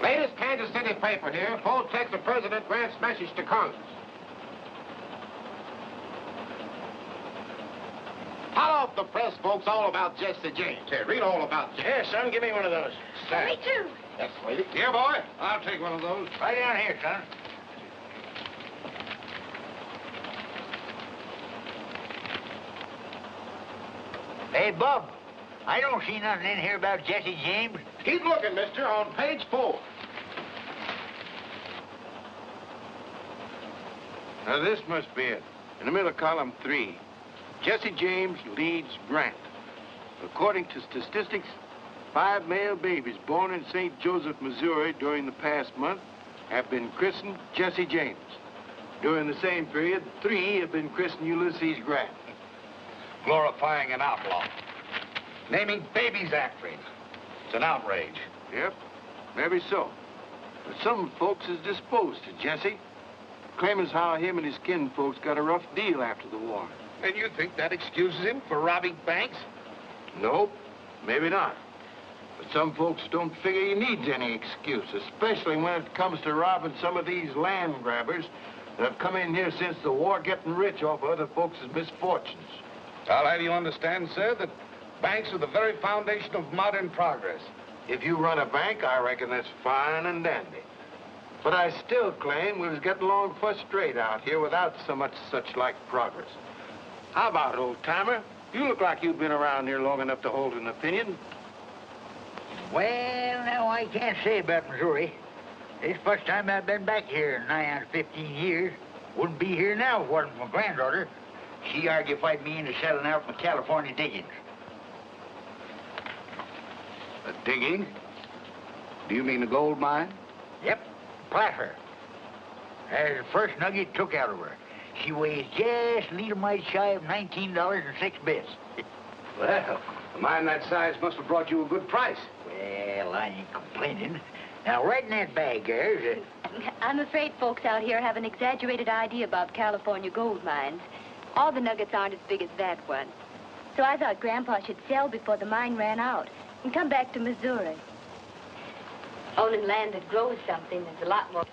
Latest Kansas City paper here. Full text of President Grant's message to Congress. Hot off the press, folks, all about Jesse James. Here, read all about Jesse. Here, son, give me one of those. Me too. Yes, lady. Here, boy. I'll take one of those. Right down here, son. Hey, Bub, I don't see nothing in here about Jesse James. Keep looking, mister, on page 4. Now, this must be it. In the middle of column 3. Jesse James leads Grant. According to statistics, 5 male babies born in St. Joseph, Missouri during the past month have been christened Jesse James. During the same period, 3 have been christened Ulysses Grant. Glorifying an outlaw. Naming babies after him. It's an outrage. Yep, maybe so. But some folks is disposed to Jesse, claiming how him and his kinfolks got a rough deal after the war. And you think that excuses him for robbing banks? Nope, maybe not. But some folks don't figure he needs any excuse, especially when it comes to robbing some of these land grabbers that have come in here since the war, getting rich off of other folks' misfortunes. I'll have you understand, sir, that banks are the very foundation of modern progress. If you run a bank, I reckon that's fine and dandy. But I still claim we was getting along first straight out here without so much such-like progress. How about it, old-timer? You look like you've been around here long enough to hold an opinion. Well, now, I can't say about Missouri. This first time I've been back here in nigh on 15 years. Wouldn't be here now if it wasn't for my granddaughter. She argufied me into selling out my California diggings. A digging? Do you mean a gold mine? Yep, placer. That's the first nugget took out of her. She weighs just a little mite shy of $19.06. Well, a mine that size must have brought you a good price. Well, I ain't complaining. Now, right in that bag, there's I'm afraid folks out here have an exaggerated idea about California gold mines. All the nuggets aren't as big as that one. So I thought Grandpa should sell before the mine ran out and come back to Missouri. Owning land that grows something is a lot more...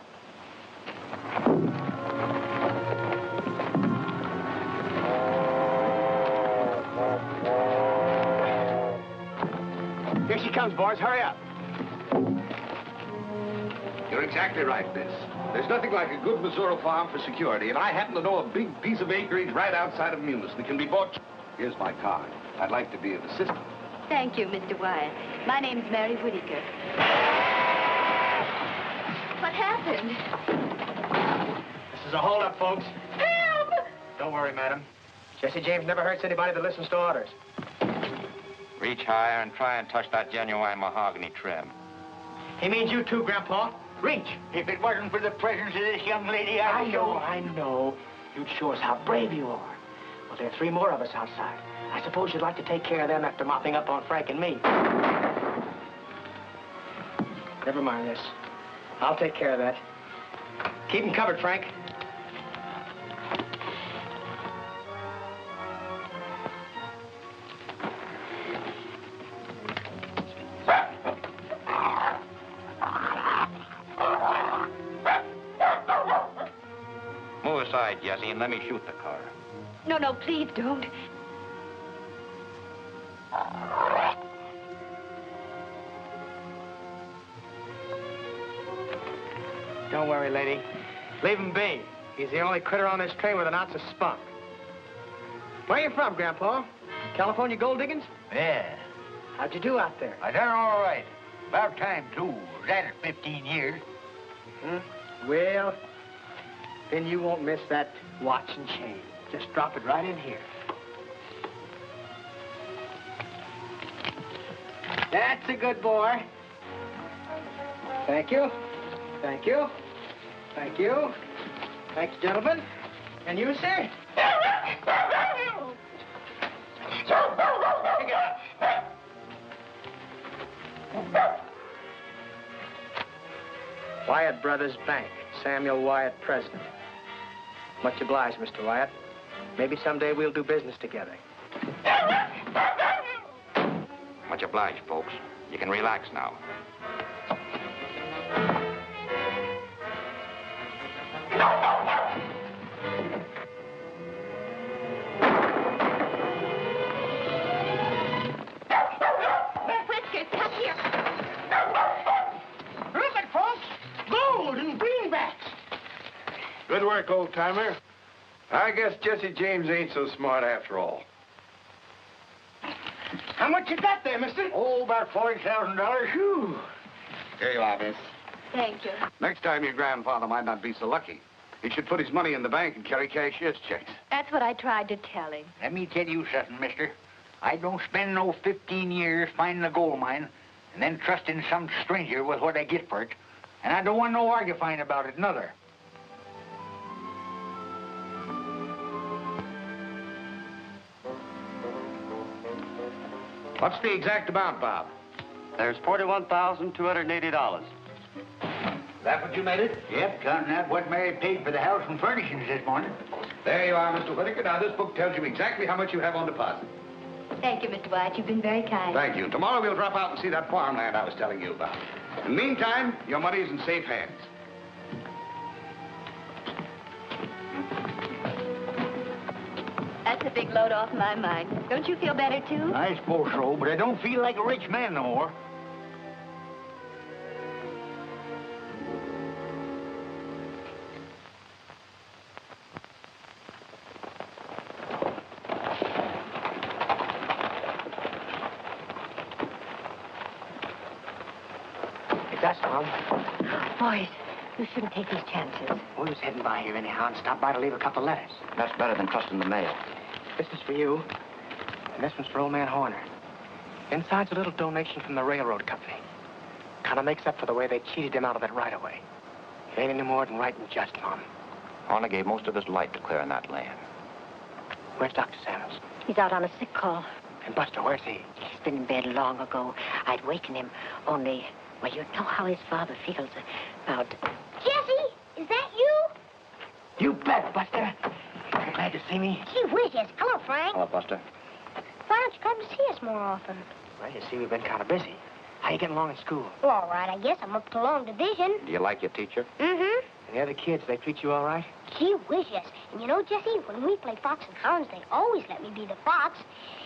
Here she comes, boys. Hurry up. You're exactly right, Biss. There's nothing like a good Missouri farm for security, and I happen to know a big piece of acreage right outside of Munis that can be bought. Here's my card. I'd like to be of assistance. Thank you, Mr. Wyatt. My name's Mary Whittaker. What happened? This is a holdup, folks. Help! Don't worry, madam. Jesse James never hurts anybody that listens to orders. Reach higher and try and touch that genuine mahogany trim. He means you too, Grandpa. Reach. If it wasn't for the presence of this young lady, I know. You'd show us how brave you are. Well, there are 3 more of us outside. I suppose you'd like to take care of them after mopping up on Frank and me. Never mind this. I'll take care of that. Keep him covered, Frank. Move aside, Jesse, and let me shoot the car. No, no, please don't. Don't worry, lady. Leave him be. He's the only critter on this train with an ounce of spunk. Where you from, Grandpa? California gold diggings? Yeah. How'd you do out there? I done all right. About time, too. Was at it 15 years. Well, then you won't miss that watch and chain. Just drop it right in here. That's a good boy. Thank you. Thank you. Thank you. Thanks, gentlemen. And you, sir? Wyatt Brothers Bank. Samuel Wyatt, president. Much obliged, Mr. Wyatt. Maybe someday we'll do business together. Much obliged, folks. You can relax now. Good work, old-timer. I guess Jesse James ain't so smart after all. How much you got there, mister? Oh, about $40,000. Whew. Here you are, miss. Thank you. Next time your grandfather might not be so lucky. He should put his money in the bank and carry cashier's checks. That's what I tried to tell him. Let me tell you something, mister. I don't spend no 15 years finding a gold mine and then trusting some stranger with what I get for it. And I don't want no argufying about it, neither. What's the exact amount, Bob? There's $41,280. That what you made it? Yep, counting that what Mary paid for the house and furnishings this morning. There you are, Mr. Whittaker. Now, this book tells you exactly how much you have on deposit. Thank you, Mr. White. You've been very kind. Thank you. Tomorrow we'll drop out and see that farmland I was telling you about. In the meantime, your money's in safe hands. That's a big load off my mind. Don't you feel better, too? I suppose so, but I don't feel like a rich man no more. That's Mom. Boys, you shouldn't take these chances. We was heading by here anyhow and stopped by to leave a couple letters. That's better than trusting the mail. This is for you, and this one's for old man Horner. Inside's a little donation from the railroad company. Kind of makes up for the way they cheated him out of that right-of-way. It ain't any more than right and just, Mom. Horner gave most of his life to clearing that land. Where's Dr. Samuels? He's out on a sick call. And Buster, where's he? He's been in bed long ago. I'd waken him, only, well, you know how his father feels about... Jesse, is that you? You bet, Buster. You're glad to see me? Gee whiz, yes. Hello, Frank. Hello, Buster. Why don't you come to see us more often? Well, you see, we've been kind of busy. How you getting along in school? Well, all right, I guess. I'm up to long division. Do you like your teacher? Mm-hmm. And the other kids, they treat you all right? Gee whiz, yes. And you know, Jesse, when we play fox and hounds, they always let me be the fox.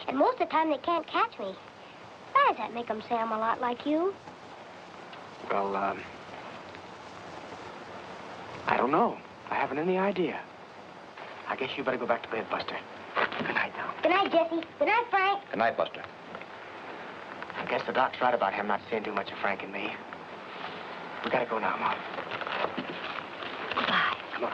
And most of the time, they can't catch me. Why does that make them say I'm a lot like you? Well, I don't know. I haven't any idea. I guess you better go back to bed, Buster. Good night now. Good night, Jesse. Good night, Frank. Good night, Buster. I guess the doc's right about him not seeing too much of Frank and me. We gotta go now, Mom. Goodbye. Come on.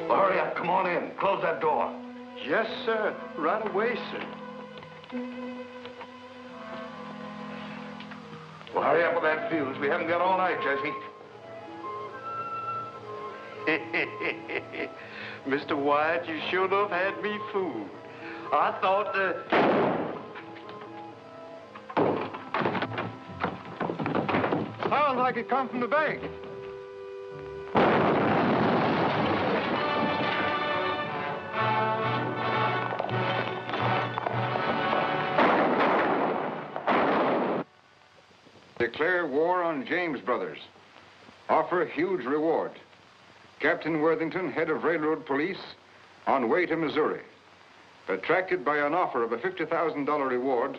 Hurry up. Come on in. Close that door. Yes, sir. Right away, sir. Well, hurry up with that fuse. We haven't got all night, Jesse. Mr. White, you sure enough had me fooled. I thought Sounds like it come from the bank. Declare war on James Brothers. Offer huge reward. Captain Worthington, head of railroad police, on way to Missouri. Attracted by an offer of a $50,000 reward,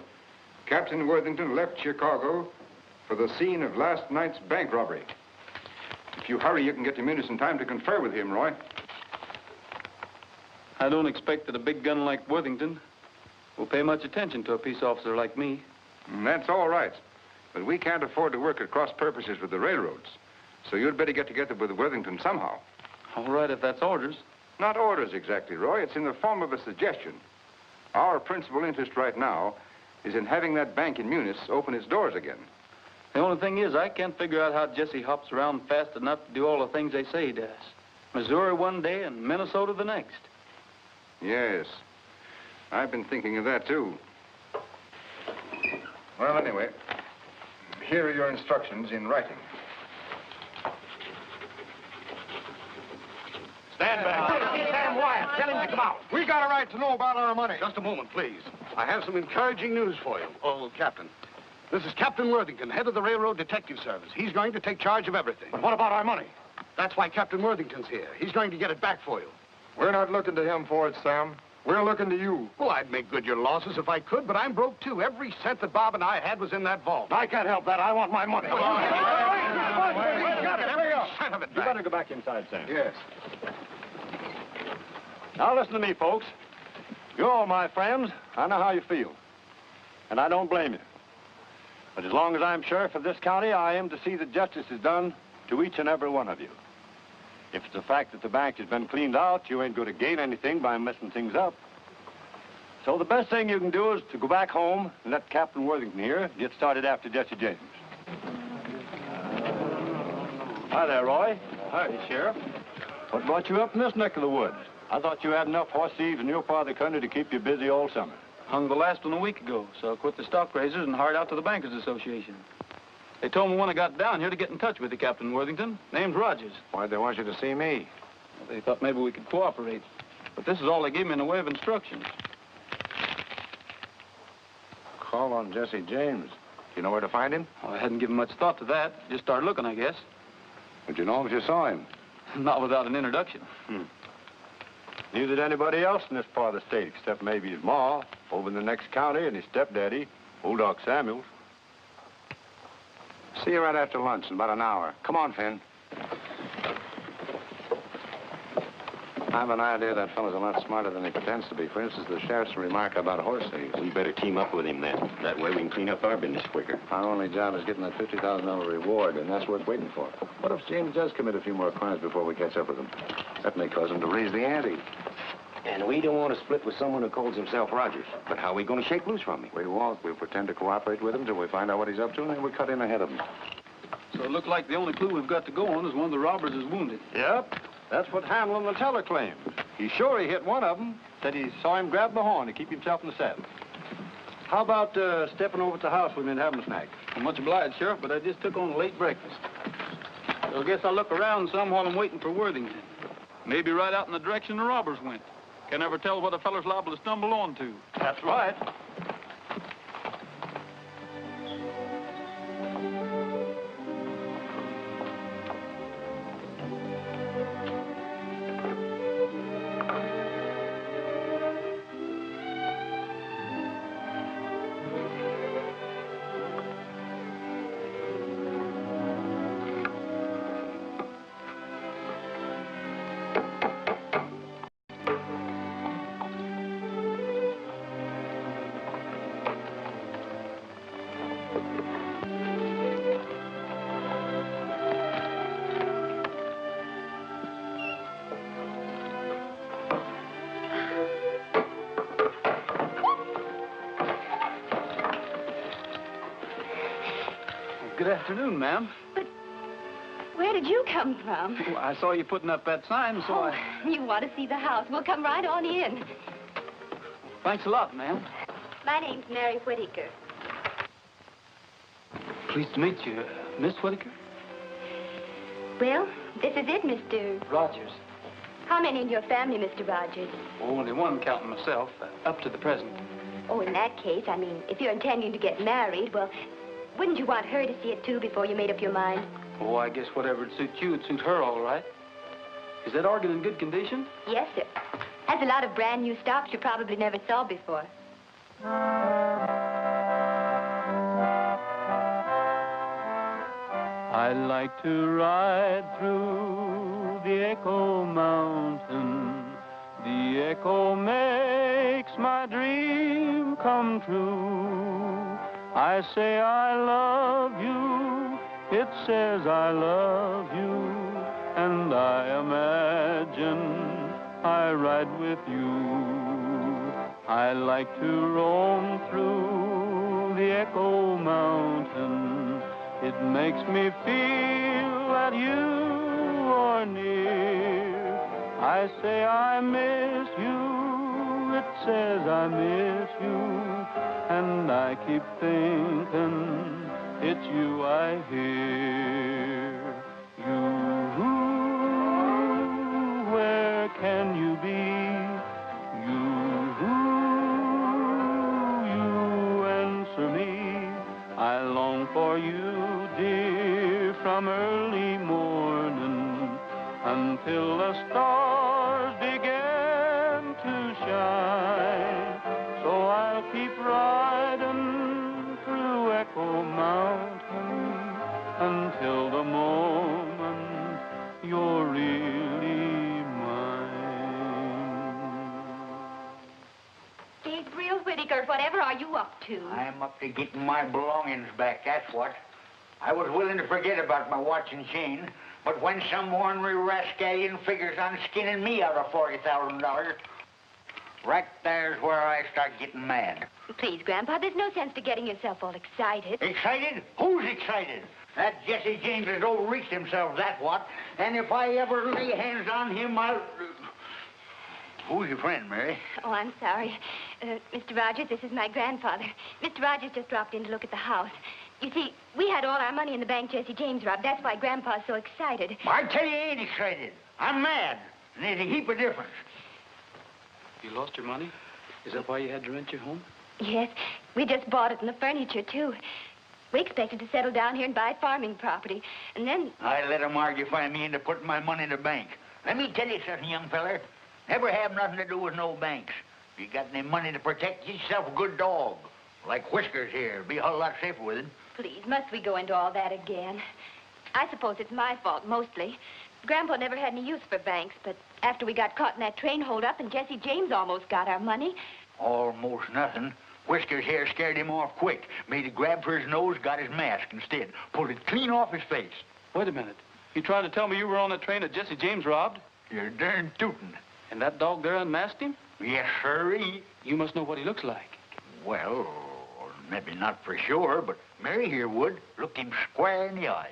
Captain Worthington left Chicago for the scene of last night's bank robbery. If you hurry, you can get to Munis in time to confer with him, Roy. I don't expect that a big gun like Worthington will pay much attention to a peace officer like me. That's all right. But we can't afford to work at cross purposes with the railroads. So you'd better get together with Worthington somehow. All right, if that's orders. Not orders exactly, Roy. It's in the form of a suggestion. Our principal interest right now is in having that bank in Munis open its doors again. The only thing is, I can't figure out how Jesse hops around fast enough to do all the things they say he does. Missouri one day and Minnesota the next. Yes. I've been thinking of that, too. Well, anyway, Here are your instructions in writing. Stand back. Sam Wyatt, tell him to come out. We got a right to know about our money. Just a moment, please. I have some encouraging news for you. Oh, Captain. This is Captain Worthington, head of the Railroad Detective Service. He's going to take charge of everything. But what about our money? That's why Captain Worthington's here. He's going to get it back for you. We're not looking to him for it, Sam. We're looking to you. Well, I'd make good your losses if I could, but I'm broke, too. Every cent that Bob and I had was in that vault. I can't help that. I want my money. Come on. We got it. Every cent of it You back. better go back inside, Sam. Yes. Now listen to me, folks. You're all my friends. I know how you feel. And I don't blame you. But as long as I'm sheriff of this county, I am to see that justice is done to each and every one of you. If it's the fact that the bank has been cleaned out, you ain't going to gain anything by messing things up. So the best thing you can do is to go back home and let Captain Worthington here get started after Jesse James. Hi there, Roy. Hi, Sheriff. What brought you up in this neck of the woods? I thought you had enough horse thieves in your part of the country to keep you busy all summer. Hung the last one a week ago, so I quit the stock raisers and hired out to the Bankers Association. They told me when I got down here to get in touch with you, Captain Worthington. Name's Rogers. Why'd they want you to see me? Well, they thought maybe we could cooperate. But this is all they gave me in the way of instructions. Call on Jesse James. You know where to find him? Well, I hadn't given much thought to that. Just started looking, I guess. Would you know if you saw him? Not without an introduction. Neither did anybody else in this part of the state, except maybe his ma, over in the next county, and his stepdaddy, Old Doc Samuels. See you right after lunch in about an hour. Come on, Finn. I have an idea that fellow's a lot smarter than he pretends to be. For instance, the sheriff's remark about horse thieves. We better team up with him then. That way we can clean up our business quicker. Our only job is getting that $50,000 reward, and that's worth waiting for. What if James does commit a few more crimes before we catch up with him? That may cause him to raise the ante. And we don't want to split with someone who calls himself Rogers. But how are we going to shake loose from him? We won't. We'll pretend to cooperate with him till we find out what he's up to, and then we'll cut in ahead of him. So it looks like the only clue we've got to go on is one of the robbers is wounded. Yep. That's what Hamlin, the teller, claimed. He's sure he hit one of them. Said he saw him grab the horn to keep himself in the saddle. How about stepping over to the house with me and having a snack? Well, much obliged, Sheriff, but I just took on a late breakfast. So I guess I'll look around some while I'm waiting for Worthington. Maybe right out in the direction the robbers went. Can never tell what a feller's liable to stumble onto. That's right. Good afternoon, ma'am. But where did you come from? Well, I saw you putting up that sign, so You want to see the house. We'll come right on in. Thanks a lot, ma'am. My name's Mary Whittaker. Pleased to meet you, Miss Whittaker. Well, this is it, Mr. Rogers. How many in your family, Mr. Rogers? Only one, counting myself, up to the present. Oh, in that case, I mean, if you're intending to get married, well, wouldn't you want her to see it, too, before you made up your mind? Oh, I guess whatever would suit you, it'd suit her all right. Is that organ in good condition? Yes, sir. Has a lot of brand new stops you probably never saw before. I like to ride through the Echo Mountain. The echo makes my dream come true. I say I love you, it says I love you, and I imagine I ride with you. I like to roam through the Echo Mountain. It makes me feel that you are near. I say I miss you, it says I miss you, and I keep thinking it's you I hear. You, where can you be? You answer me. I long for you, dear, from early morning until the stars begin to shine. So I'll keep riding through Echo Mountain until the moment you're really mine. Gabriel Whittaker, whatever are you up to? I'm up to getting my belongings back, that's what. I was willing to forget about my watch and chain, but when some ornery rascallion figures on skinning me out of $40,000, right there's where I start getting mad. Please, Grandpa, there's no sense to getting yourself all excited. Excited? Who's excited? That Jesse James has overreached himself, that's what. And if I ever lay hands on him, I'll... Who's your friend, Mary? Oh, I'm sorry. Mr. Rogers, this is my grandfather. Mr. Rogers just dropped in to look at the house. You see, we had all our money in the bank Jesse James robbed. That's why Grandpa's so excited. I tell you, I ain't excited. I'm mad. And there's a heap of difference. You lost your money? Is that why you had to rent your home? Yes, we just bought it and the furniture, too. We expected to settle down here and buy farming property. And then... I let him argufy me into putting my money in the bank. Let me tell you something, young feller. Never have nothing to do with no banks. If you got any money to protect, get yourself a good dog. Like Whiskers here. Be a whole lot safer with him. Please, must we go into all that again? I suppose it's my fault, mostly. Grandpa never had any use for banks, but after we got caught in that train holdup and Jesse James almost got our money... Almost nothing. Whiskers here scared him off quick. Made a grab for his nose, got his mask instead. Pulled it clean off his face. Wait a minute. You trying to tell me you were on that train that Jesse James robbed? You're darn tootin'. And that dog there unmasked him? Yes, sirree. You must know what he looks like. Well, maybe not for sure, but Mary here would. Look him square in the eye.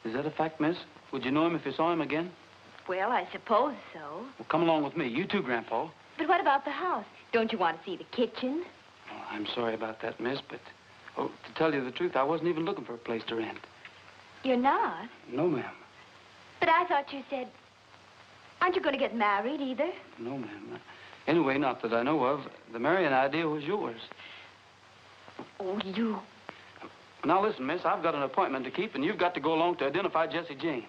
Is that a fact, miss? Would you know him if you saw him again? Well, I suppose so. Well, come along with me. You too, Grandpa. But what about the house? Don't you want to see the kitchen? Oh, I'm sorry about that, miss, but... Oh, to tell you the truth, I wasn't even looking for a place to rent. You're not? No, ma'am. But I thought you said... Aren't you going to get married, either? No, ma'am. Anyway, not that I know of. The marrying idea was yours. Oh, you... Now, listen, miss, I've got an appointment to keep, and you've got to go along to identify Jesse James.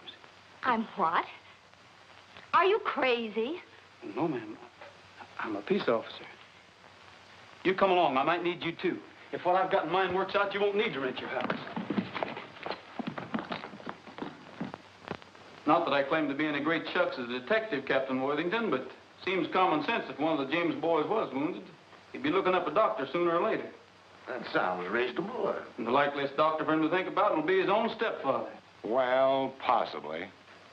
I'm what? Are you crazy? No, ma'am. I'm a peace officer. You come along. I might need you, too. If what I've got in mind works out, you won't need to rent your house. Not that I claim to be any great shucks as a detective, Captain Worthington, but seems common sense if one of the James boys was wounded. He'd be looking up a doctor sooner or later. That sounds reasonable. And the likeliest doctor for him to think about will be his own stepfather. Well, possibly.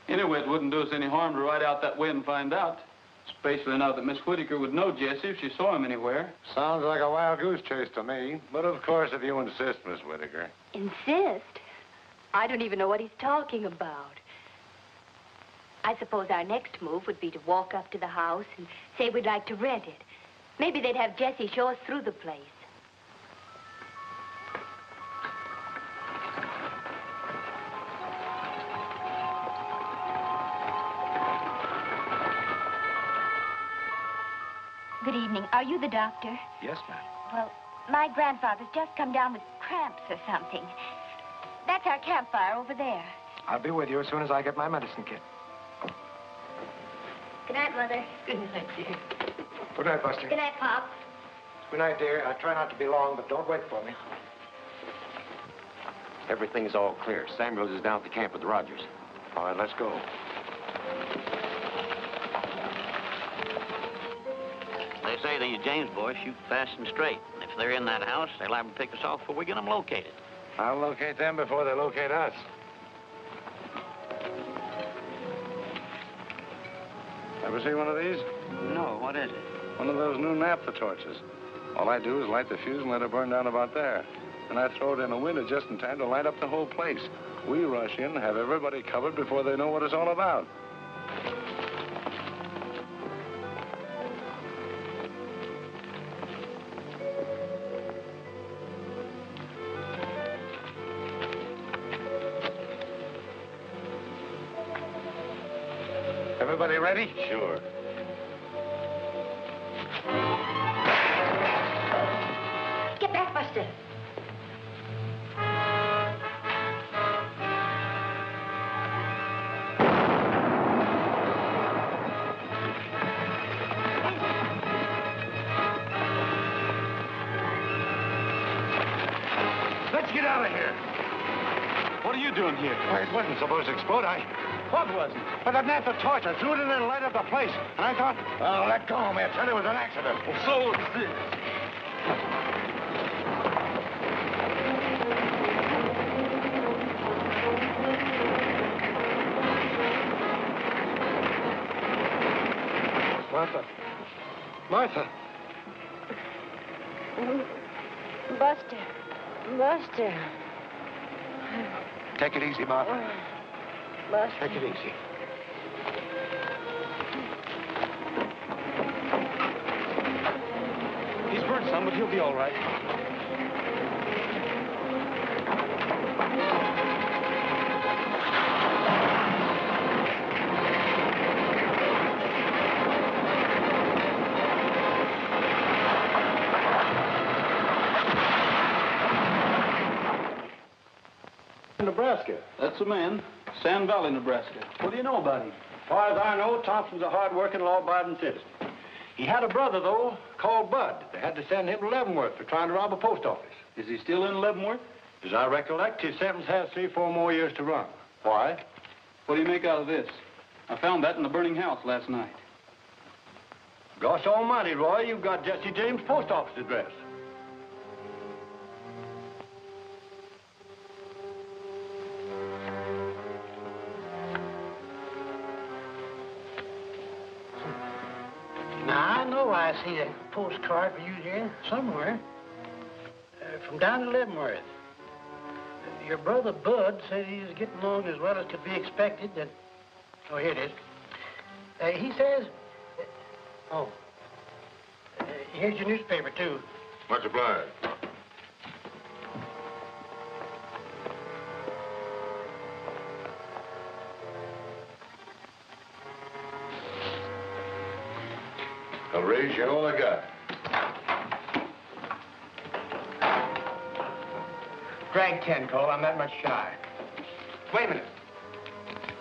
Anyway, it wouldn't do us any harm to ride out that way and find out. Especially now that Miss Whittaker would know Jesse if she saw him anywhere. Sounds like a wild goose chase to me. But of course, if you insist, Miss Whittaker. Insist? I don't even know what he's talking about. I suppose our next move would be to walk up to the house and say we'd like to rent it. Maybe they'd have Jesse show us through the place. Good evening. Are you the doctor? Yes, ma'am. Well, my grandfather's just come down with cramps or something. That's our campfire over there. I'll be with you as soon as I get my medicine kit. Good night, Mother. Good night, dear. Good night, Buster. Good night, Pop. Good night, dear. I'll try not to be long, but don't wait for me. Everything's all clear. Samuels is down at the camp with Rogers. All right, let's go. They say the James boys shoot fast and straight. And if they're in that house, they'll liable to pick us off before we get them located. I'll locate them before they locate us. Ever see one of these? No, what is it? One of those new naphtha torches. All I do is light the fuse and let it burn down about there. And I throw it in a window just in time to light up the whole place. We rush in, have everybody covered before they know what it's all about. Everybody ready? Sure. Get back, Buster. Let's get out of here. What are you doing here? Well, it wasn't supposed to explode. What wasn't? But that natural torch, I threw it in and lighted up the place. And I thought, oh, let go, man. Tell it was an accident. So it's this. Martha. Martha. Buster. Buster. Take it easy, Martha. Buster. Take it easy. He's burnt some, but he'll be all right. Nebraska. That's the man. Sand Valley, Nebraska. What do you know about him? As far as I know, Thompson's a hard-working, law-abiding citizen. He had a brother, though, called Bud. They had to send him to Leavenworth for trying to rob a post office. Is he still in Leavenworth? As I recollect, his sentence has 3 or 4 more years to run. Why? What do you make out of this? I found that in the burning house last night. Gosh almighty, Roy, you've got Jesse James' post office address. Now, I know I see a postcard for you there somewhere. From down in Leavenworth. Your brother Bud said he was getting along as well as could be expected. And oh, here it is. He says... here's your newspaper, too. Much obliged. I'll raise you all I got. Drag 10, Cole. I'm that much shy. Wait a minute.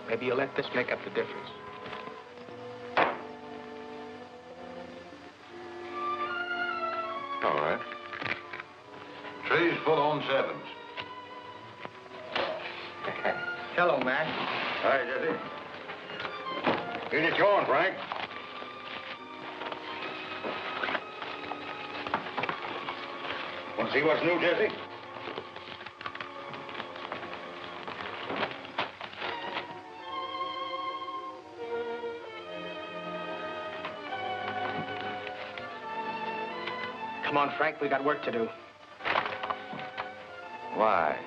Maybe you'll let this make up the difference. All right. Tray's full on 7s. Hello, Mac. Hi, Jesse. Here's it going, Frank. Want to see what's new, Jesse? Come on, Frank. We got work to do. Why?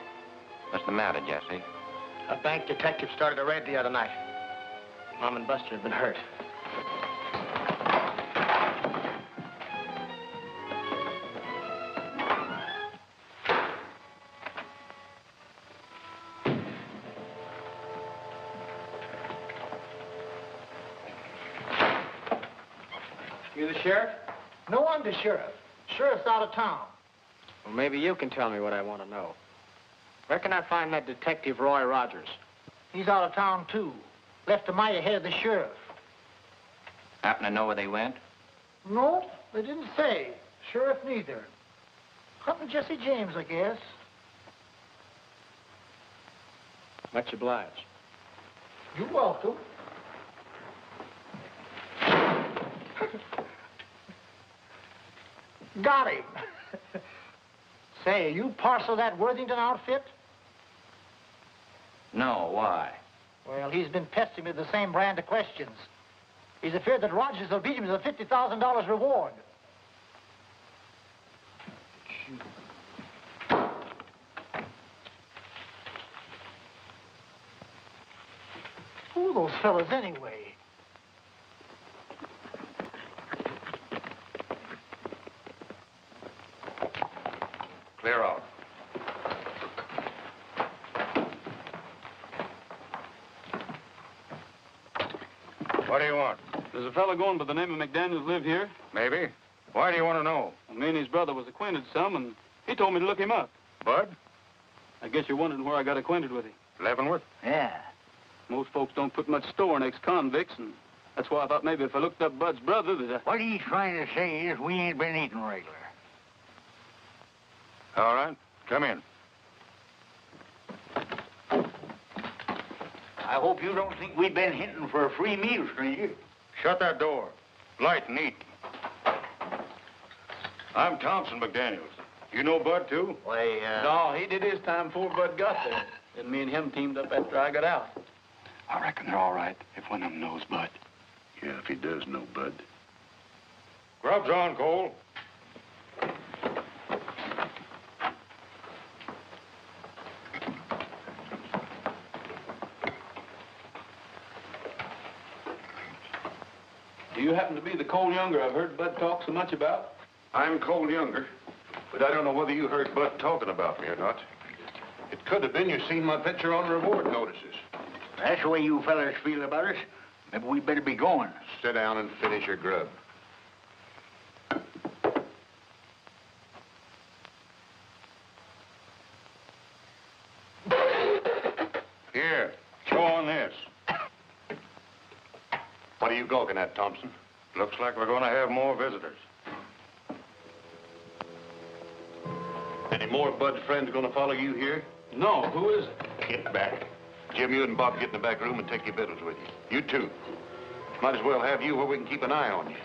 What's the matter, Jesse? A bank detective started a raid the other night. Mom and Buster have been hurt. You the sheriff? No, I'm the sheriff. Sheriff's out of town. Well, maybe you can tell me what I want to know. Where can I find that detective, Roy Rogers? He's out of town, too. Left a mite ahead of the sheriff. Happen to know where they went? No, they didn't say. Sheriff neither. Hunting Jesse James, I guess. Much obliged. You're welcome. Got him. Say, you parcel that Worthington outfit? No, why? Well, he's been pestering me with the same brand of questions. He's afraid that Rogers will beat him to the $50,000 reward. Who are those fellas anyway? Clear out. What do you want? Does a fellow going by the name of McDaniels live here? Maybe. Why do you want to know? Well, me and his brother was acquainted some, and he told me to look him up. Bud? I guess you're wondering where I got acquainted with him. Leavenworth? Yeah. Most folks don't put much store in ex-convicts, and that's why I thought maybe if I looked up Bud's brother that What he's trying to say is we ain't been eating regular. All right. Come in. I hope you don't think we've been hinting for a free meal, stranger. Shut that door. Light and neat. I'm Thompson McDaniels. You know Bud, too? Why, No, he did his time before Bud got there. And me and him teamed up after I got out. I reckon they're all right if one of them knows Bud. Yeah, if he does know Bud. Grub's on, Cole. Do you happen to be the Cole Younger I've heard Bud talk so much about? I'm Cole Younger, but I don't know whether you heard Bud talking about me or not. It could have been you seen my picture on reward notices. that's the way you fellas feel about us. Maybe we better be going. Sit down and finish your grub. Here, chew on this. What are you gawking at, Thompson? Looks like we're going to have more visitors. Any more Bud's friends going to follow you here? No, who is it? Get back. Jim, you and Bob get in the back room and take your victuals with you. You too. Might as well have you where we can keep an eye on you.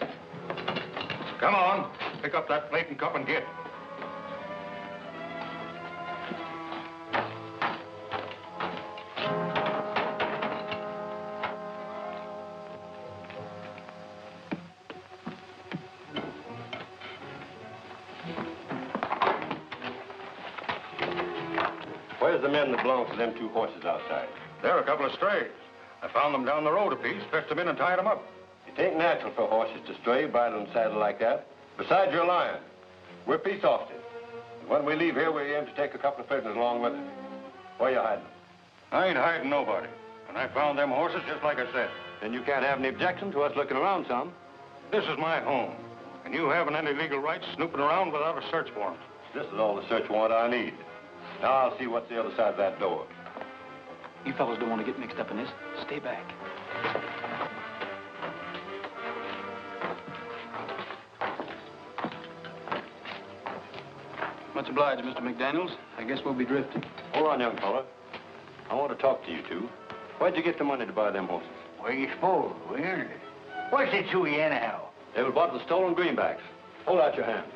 Come on. Pick up that plate and cup and get. Where's the men that belong to them two horses outside? They're a couple of strays. I found them down the road a piece, fetched them in and tied them up. It ain't natural for horses to stray, bridle and saddle like that. Besides, you're lying. We're peace officers. And when we leave here, we aim to take a couple of prisoners along with us. Where you hiding them? I ain't hiding nobody. And I found them horses just like I said. Then you can't have any objection to us looking around some. This is my home. And you haven't any legal rights snooping around without a search warrant. This is all the search warrant I need. Now I'll see what's the other side of that door. You fellas don't want to get mixed up in this. Stay back. Much obliged, Mr. McDaniels. I guess we'll be drifting. Hold on, young fella. I want to talk to you two. Where'd you get the money to buy them horses? Where you supposed? We earned it. What's it to you anyhow? They were bought with stolen greenbacks. Hold out your hand.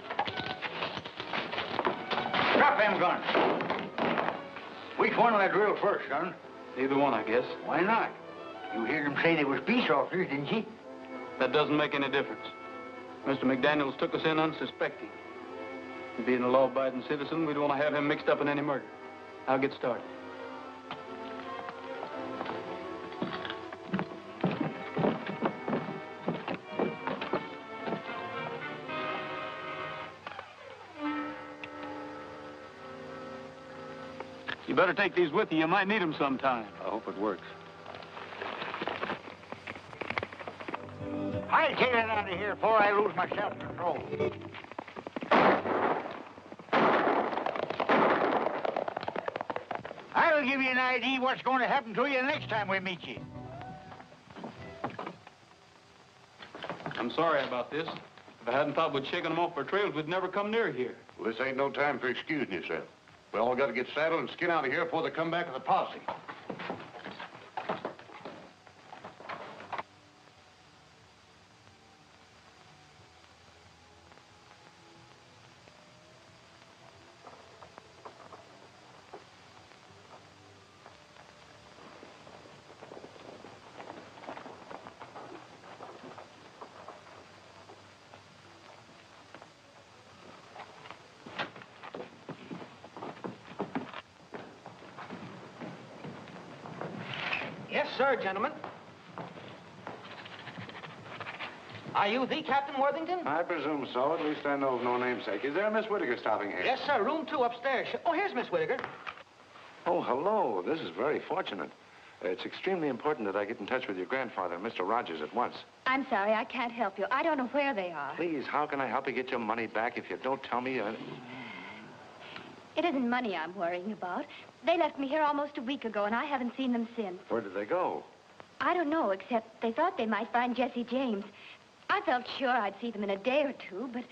Drop them guns. Which one will I drill first, son? Either one, I guess. Why not? You heard them say they was peace officers, didn't you? That doesn't make any difference. Mr. McDaniels took us in unsuspecting. Being a law-abiding citizen, we don't want to have him mixed up in any murder. I'll get started. You better take these with you. You might need them sometime. I hope it works. I'll take it out of here before I lose my self-control. I'll give you an idea what's going to happen to you the next time we meet you. I'm sorry about this. If I hadn't thought we'd shaken them off our trails, we'd never come near here. Well, this ain't no time for excusing yourself. We all got to get saddled and skin out of here before they come back with the posse. Yes, sir, gentlemen. Are you the Captain Worthington? I presume so. At least I know of no namesake. Is there a Miss Whittaker stopping here? Yes, sir. Room 2 upstairs. Oh, here's Miss Whittaker. Oh, hello. This is very fortunate. It's extremely important that I get in touch with your grandfather, Mr. Rogers, at once. I'm sorry, I can't help you. I don't know where they are. Please, how can I help you get your money back if you don't tell me? It isn't money I'm worrying about. They left me here almost a week ago, and I haven't seen them since. Where did they go? I don't know, except they thought they might find Jesse James. I felt sure I'd see them in a day or two, but...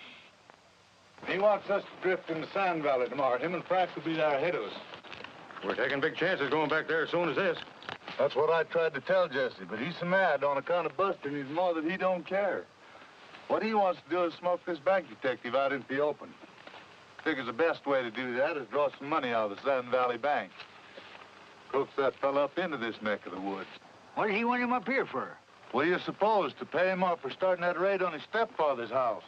He wants us to drift into Sand Valley tomorrow. Him and Frank will be there ahead of us. We're taking big chances going back there as soon as this. That's what I tried to tell Jesse, but he's so mad on account of busting his mother that he don't care. What he wants to do is smoke this bank detective out into the open. Figures the best way to do that is draw some money out of the Sand Valley Bank. Coax that fella up into this neck of the woods. What does he want him up here for? What do you suppose? To pay him off for starting that raid on his stepfather's house.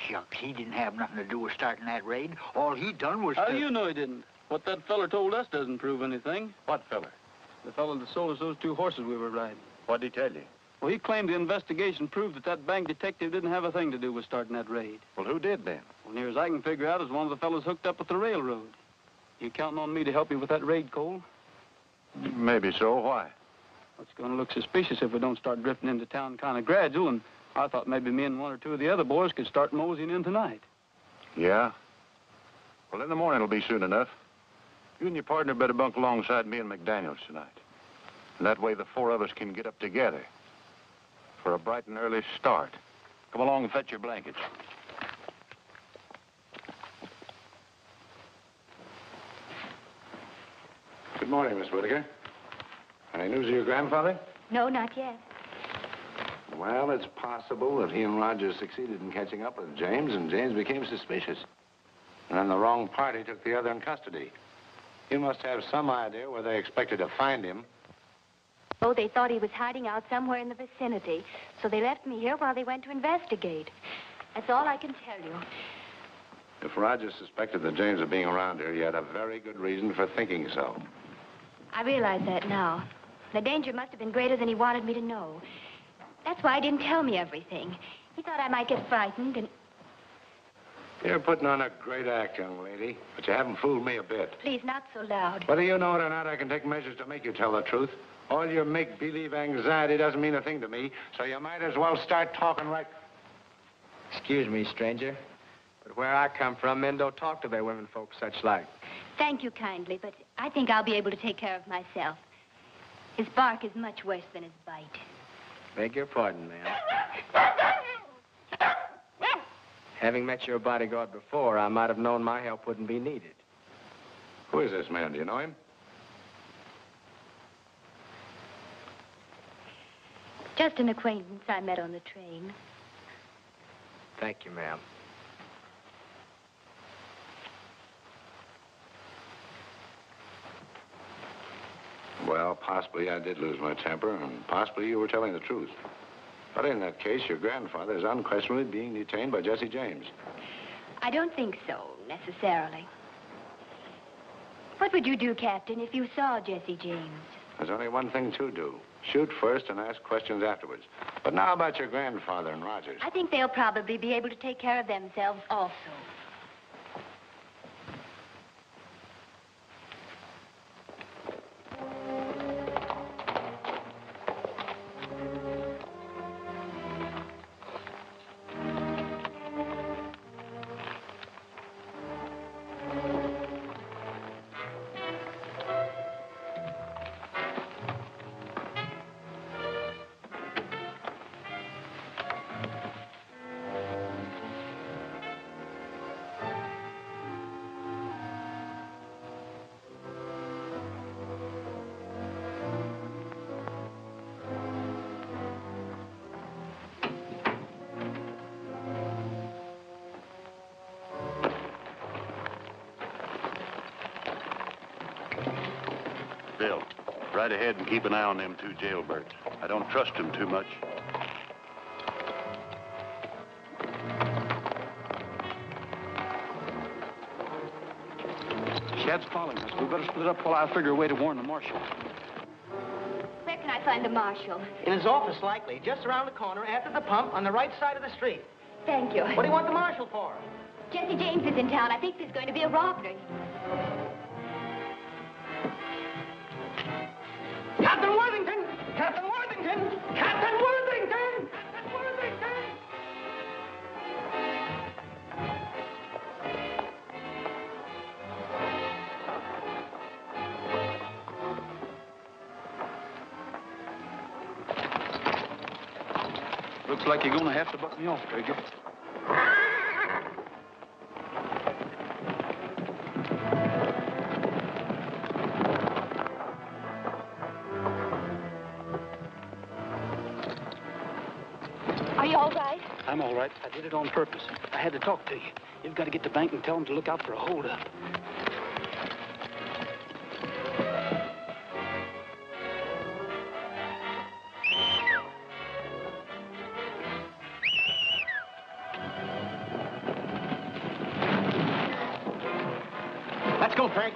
Shucks, he didn't have nothing to do with starting that raid. All he done was How do you know he didn't? What that feller told us doesn't prove anything. What feller? The fellow that sold us those 2 horses we were riding. What'd he tell you? Well, he claimed the investigation proved that that bank detective didn't have a thing to do with starting that raid. Well, who did then? Well, near as I can figure out, is one of the fellows hooked up with the railroad. You counting on me to help you with that raid, Cole? Maybe so. Why? It's going to look suspicious if we don't start drifting into town kind of gradual, and I thought maybe me and 1 or 2 of the other boys could start moseying in tonight. Yeah? Well, in the morning it'll be soon enough. You and your partner better bunk alongside me and McDaniels tonight. And that way the 4 of us can get up together for a bright and early start. Come along and fetch your blankets. Good morning, Miss Whittaker. Any news of your grandfather? No, not yet. Well, it's possible that he and Rogers succeeded in catching up with James, and James became suspicious. And then the wrong party took the other in custody. You must have some idea where they expected to find him. Oh, they thought he was hiding out somewhere in the vicinity, so they left me here while they went to investigate. That's all I can tell you. If Rogers suspected that James was being around here, he had a very good reason for thinking so. I realize that now. The danger must have been greater than he wanted me to know. That's why he didn't tell me everything. He thought I might get frightened and... You're putting on a great act, young lady, but you haven't fooled me a bit. Please, not so loud. Whether you know it or not, I can take measures to make you tell the truth. All your make-believe anxiety doesn't mean a thing to me, so you might as well start talking right... Excuse me, stranger, but where I come from, men don't talk to their women folks such like. Thank you kindly, but I think I'll be able to take care of myself. His bark is much worse than his bite. Beg your pardon, ma'am. Having met your bodyguard before, I might have known my help wouldn't be needed. Who is this man? Do you know him? Just an acquaintance I met on the train. Thank you, ma'am. Well, possibly I did lose my temper, and possibly you were telling the truth. But in that case, your grandfather is unquestionably being detained by Jesse James. I don't think so, necessarily. What would you do, Captain, if you saw Jesse James? There's only one thing to do. Shoot first and ask questions afterwards. But now about your grandfather and Rogers. I think they'll probably be able to take care of themselves also. Bill, right ahead and keep an eye on them 2 jailbirds. I don't trust them too much. Chad's calling us. We better split up while I figure a way to warn the marshal. Where can I find the marshal? In his office, likely. Just around the corner, after the pump, on the right side of the street. Thank you. What do you want the marshal for? Jesse James is in town. I think there's going to be a robbery. Cut! Captain Worthington! Captain Worthington! Captain Worthington! Captain Worthington! Looks like you're gonna have to buck me off, Whittaker. Are you all right? I'm all right. I did it on purpose. I had to talk to you. You've got to get to the bank and tell them to look out for a holdup. Let's go, Frank.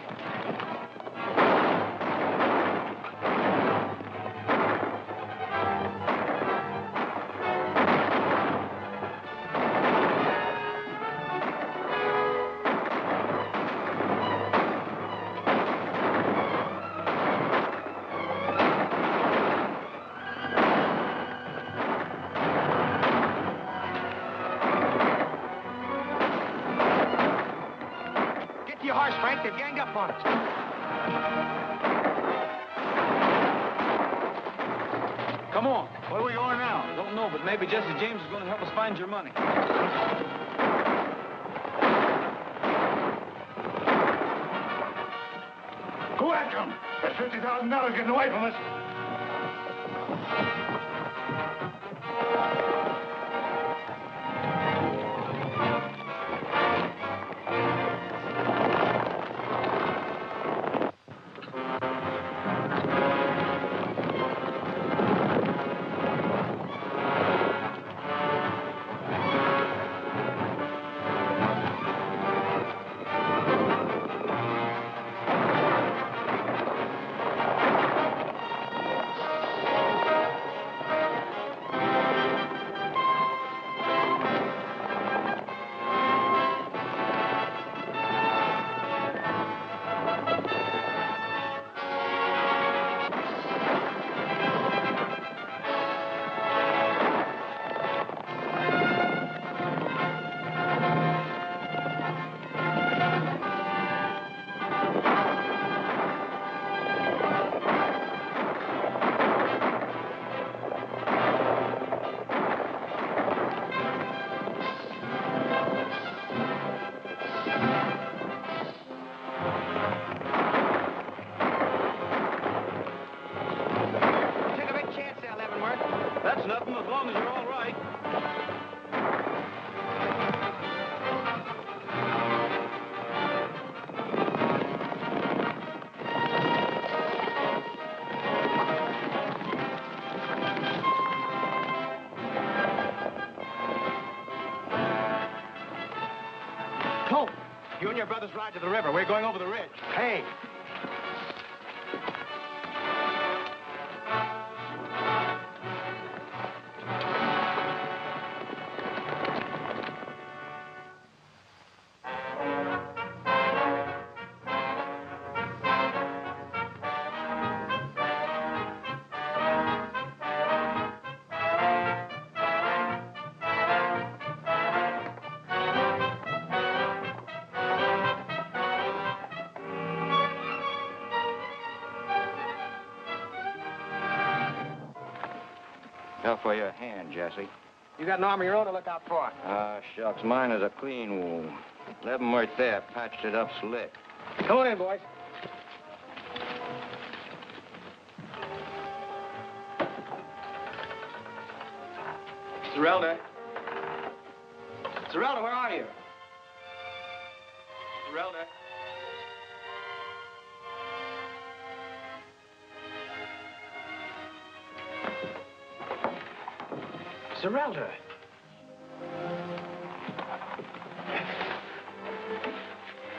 Get to your horse, Frank. They've ganged up on us. Come on. Where are we going now? Don't know, but maybe Jesse James is going to help us find your money. Go after him. That's $50,000 getting away from us. That's nothing as long as you're all right. Colt, you and your brothers ride to the river. We're going over the ridge. Hey. Fell for your hand, Jesse. You got an arm of your own to look out for. Ah, shucks, mine is a clean wound. 11 right there, patched it up slick. Come on in, boys. Zerelda. Zerelda, where are you? Zerelda. Zerelda.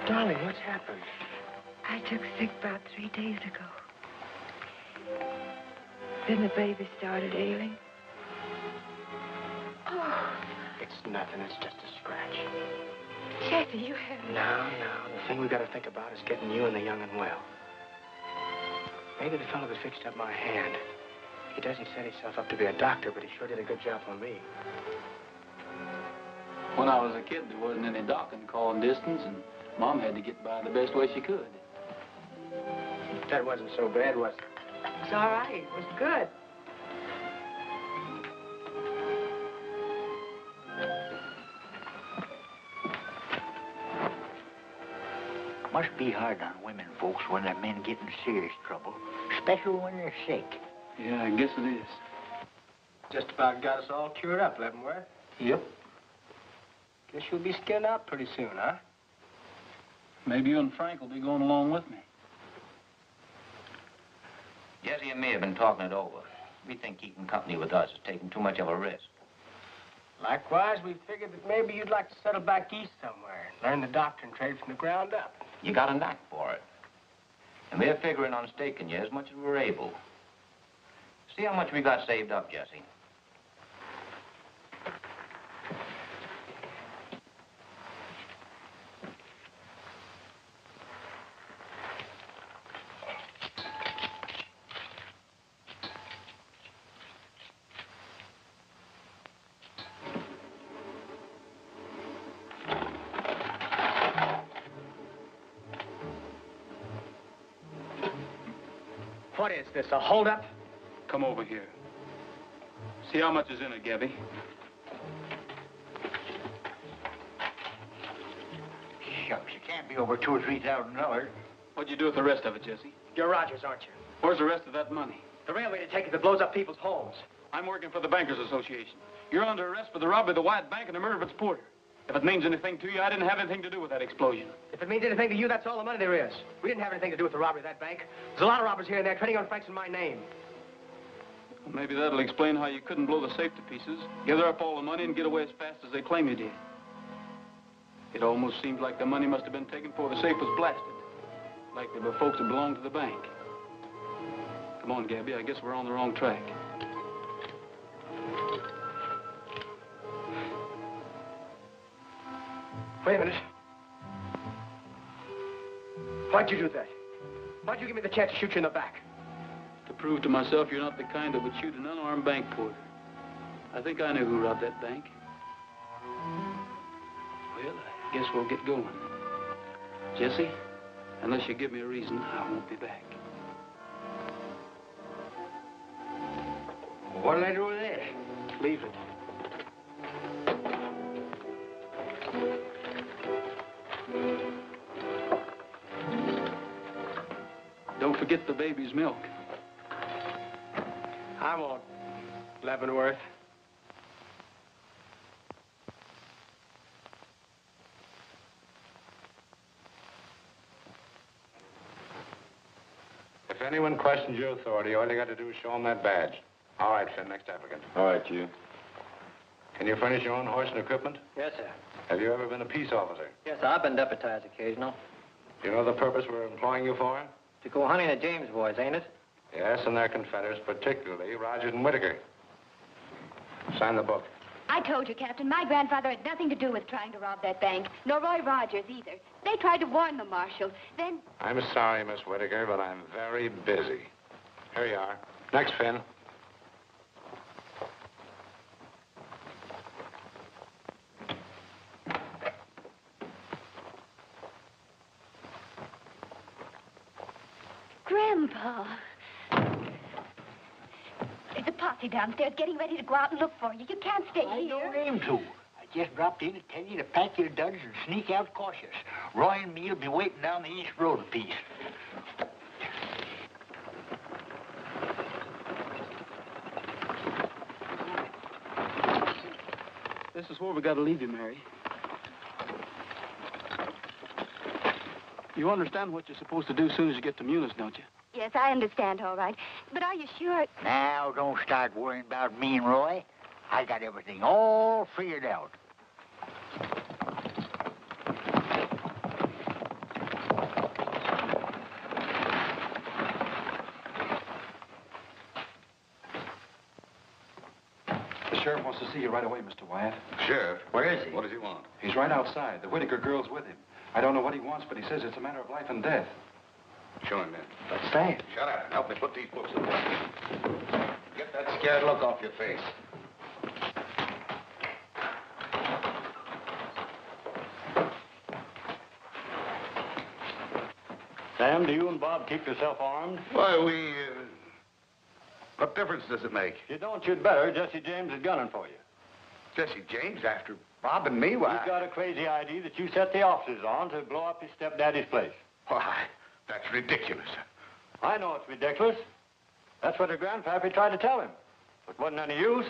Darling, what's happened? I took sick about 3 days ago. Then the baby started ailing. Oh. It's nothing. It's just a scratch. Jesse, you haven't... No. The thing we got to think about is getting you and the young and well. Maybe the fellow that fixed up my hand. He doesn't set himself up to be a doctor, but he sure did a good job on me. When I was a kid, there wasn't any doc in calling distance, and Mom had to get by the best way she could. That wasn't so bad, was it? It's all right. It was good. Must be hard on women folks when their men get in serious trouble, especially when they're sick. Yeah, I guess it is. Just about got us all cured up, Leavenworth. Yep. Guess you'll be skinned out pretty soon, huh? Maybe you and Frank will be going along with me. Jesse and me have been talking it over. We think keeping company with us is taking too much of a risk. Likewise, we figured that maybe you'd like to settle back east somewhere and learn the doctrine trade from the ground up. You got a knack for it. And we're figuring on staking you as much as we're able. See how much we got saved up, Jesse. What is this, a holdup? Come over here. See how much is in it, Gabby. Shucks, it can't be over $2,000 or $3,000. What'd you do with the rest of it, Jesse? You're Rogers, aren't you? Where's the rest of that money? The railway detective that blows up people's homes. I'm working for the Bankers Association. You're under arrest for the robbery of the White Bank and the murder of its porter. If it means anything to you, I didn't have anything to do with that explosion. If it means anything to you, that's all the money there is. We didn't have anything to do with the robbery of that bank. There's a lot of robbers here and there trading on Frank's and my name. Well, maybe that'll explain how you couldn't blow the safe to pieces, gather up all the money, and get away as fast as they claim you did. It almost seems like the money must have been taken before the safe was blasted. Like there were folks that belonged to the bank. Come on, Gabby, I guess we're on the wrong track. Wait a minute. Why'd you do that? Why'd you give me the chance to shoot you in the back? To prove to myself you're not the kind that would shoot an unarmed bank porter. I think I know who robbed that bank. Well, I guess we'll get going. Jesse, unless you give me a reason, I won't be back. What'll I do with this? Leave it. Don't forget the baby's milk. I won't, Leavenworth. If anyone questions your authority, all you got to do is show them that badge. All right, Finn, next applicant. All right, you. Can you furnish your own horse and equipment? Yes, sir. Have you ever been a peace officer? Yes, sir. I've been deputized occasional. Do you know the purpose we're employing you for? To go hunting the James boys, ain't it? Yes, and their confederates, particularly Rogers and Whittaker. Sign the book. I told you, Captain, my grandfather had nothing to do with trying to rob that bank, nor Roy Rogers either. They tried to warn the marshal. Then... I'm sorry, Miss Whittaker, but I'm very busy. Here you are. Next, Finn. Grandpa. There's a posse downstairs getting ready to go out and look for you. You can't stay I here. don't aim to. I just dropped in to tell you to pack your duds and sneak out cautious. Roy and me'll be waiting down the East Road a piece. This is where we got to leave you, Mary. You understand what you're supposed to do as soon as you get to Munis, don't you? Yes, I understand, all right. But are you sure? Now, don't start worrying about me and Roy. I got everything all figured out. The sheriff wants to see you right away, Mr. Wyatt. Sheriff? Where is he? What does he want? He's right outside. The Whittaker girl's with him. I don't know what he wants, but he says it's a matter of life and death. Show him in. But Sam. Shut up and help me put these books away. Get that scared look off your face. Sam, do you and Bob keep yourself armed? Why, what difference does it make? If you don't, you'd better. Jesse James is gunning for you. Jesse James after Bob and me? Why? He's got a crazy idea that you set the officers on to blow up his stepdaddy's place. Why, that's ridiculous. I know it's ridiculous. That's what her grandpappy tried to tell him. But wasn't any use.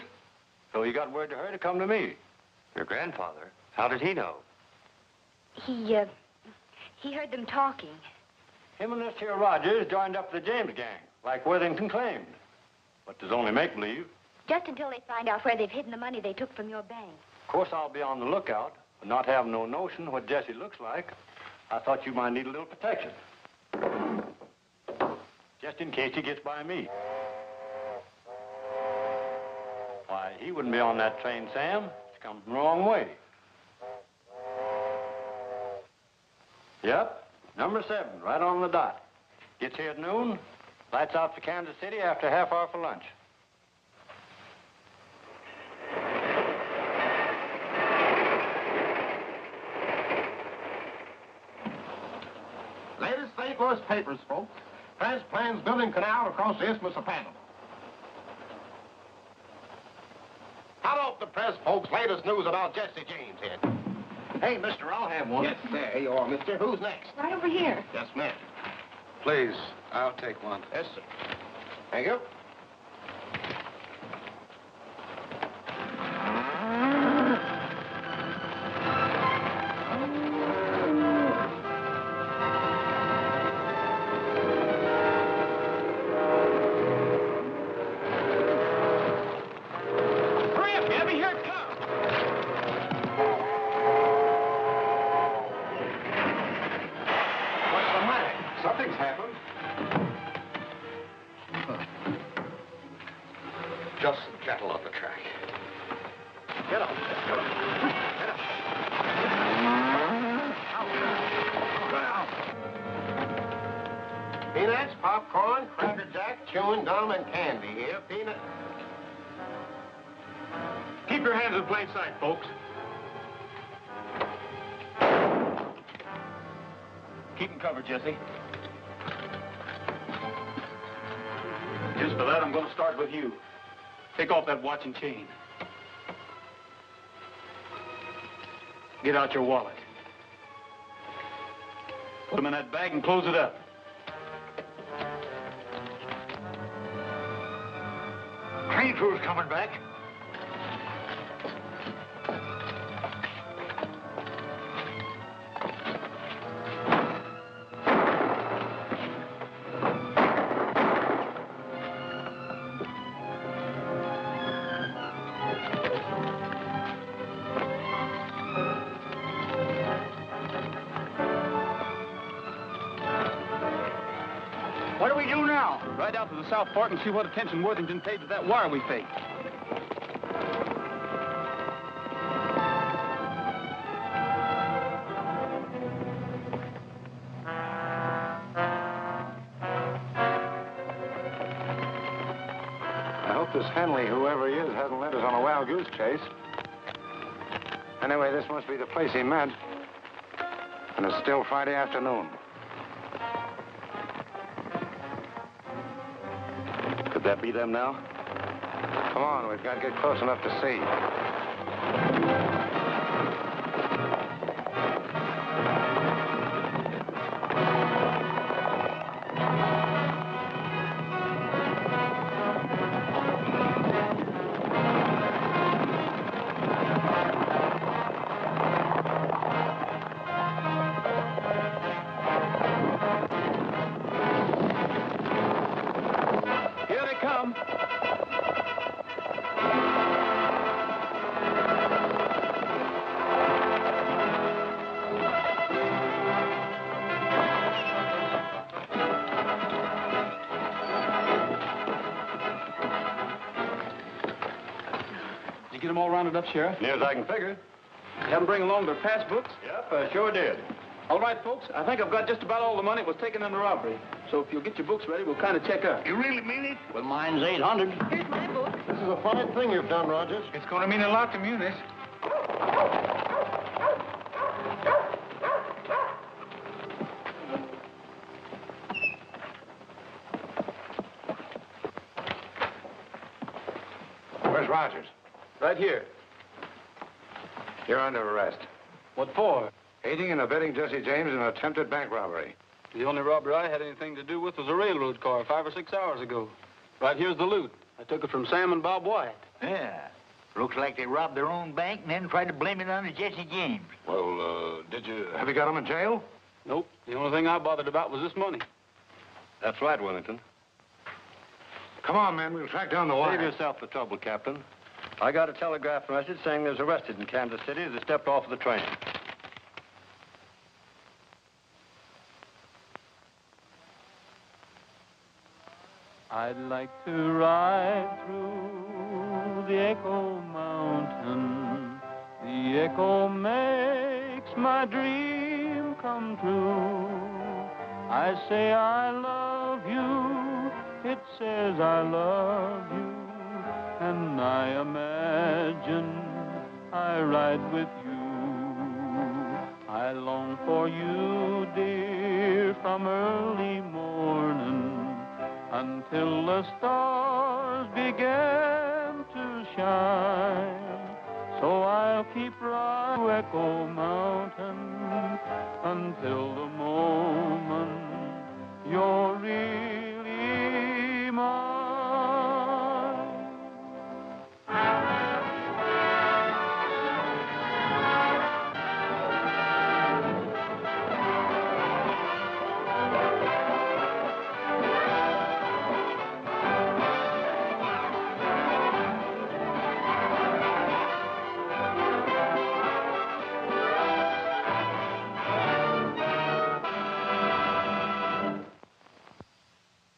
So he got word to her to come to me. Your grandfather? How did he know? He heard them talking. Him and this here Rogers joined up the James gang, like Worthington claimed. But there's only make-believe. Just until they find out where they've hidden the money they took from your bank. Of course, I'll be on the lookout, but not having no notion what Jesse looks like, I thought you might need a little protection. Just in case he gets by me. Why, he wouldn't be on that train, Sam. He's come from the wrong way. Yep, number 7, right on the dot. Gets here at noon, lights out for Kansas City after a half hour for lunch. Latest St. Louis papers, folks. France plans building canal across the Isthmus of Panama. Hello, the press, folks. Latest news about Jesse James here. Hey, mister, I'll have one. Yes, sir. Here you are, mister. Who's next? Right over here. Yes, ma'am. Please, I'll take one. Yes, sir. Thank you. Hurry up, Gabby. Here it comes. What's the matter? Something's happened. Just gentle on the track. Get up. Get up. Peanuts, popcorn, Cracker Jack, chewing gum, and candy here. Peanut. Keep your hands in plain sight, folks. Keep them covered, Jesse. Just for that, I'm going to start with you. Take off that watch and chain. Get out your wallet. Put them in that bag and close it up. Train crew's coming back. What do we do now? Ride out to the South Fork and see what attention Worthington paid to that wire we faked. I hope this Henley, whoever he is, hasn't led us on a wild goose chase. Anyway, this must be the place he meant. And it's still Friday afternoon. Could that be them now? Come on, we've got to get close enough to see. Here they come. You get them all rounded up, Sheriff? Near as I can figure. Have them bring along their pass books? Yep, I sure did. All right, folks. I think I've got just about all the money that was taken in the robbery. So if you'll get your books ready, we'll kind of check up. You really mean it? Well, mine's 800. Here's my book. This is a fine thing you've done, Rogers. It's going to mean a lot to Munis. Where's Rogers? Right here. You're under arrest. What for? Aiding and abetting Jesse James in an attempted bank robbery. The only robbery I had anything to do with was a railroad car 5 or 6 hours ago. Right here's the loot. I took it from Sam and Bob Wyatt. Yeah. Looks like they robbed their own bank and then tried to blame it on Jesse James. Well, have you got him in jail? Nope. The only thing I bothered about was this money. That's right, Wellington. Come on, man. We'll track down the wire. Save yourself the trouble, Captain. I got a telegraph message saying there's arrested in Kansas City as they stepped off of the train. I'd like to ride through the Echo Mountain. The echo makes my dream come true. I say I love you, it says I love you, and I imagine I ride with you. I long for you, dear, from early morning until the stars began to shine. So I'll keep riding to Echo Mountain until the moment you're in.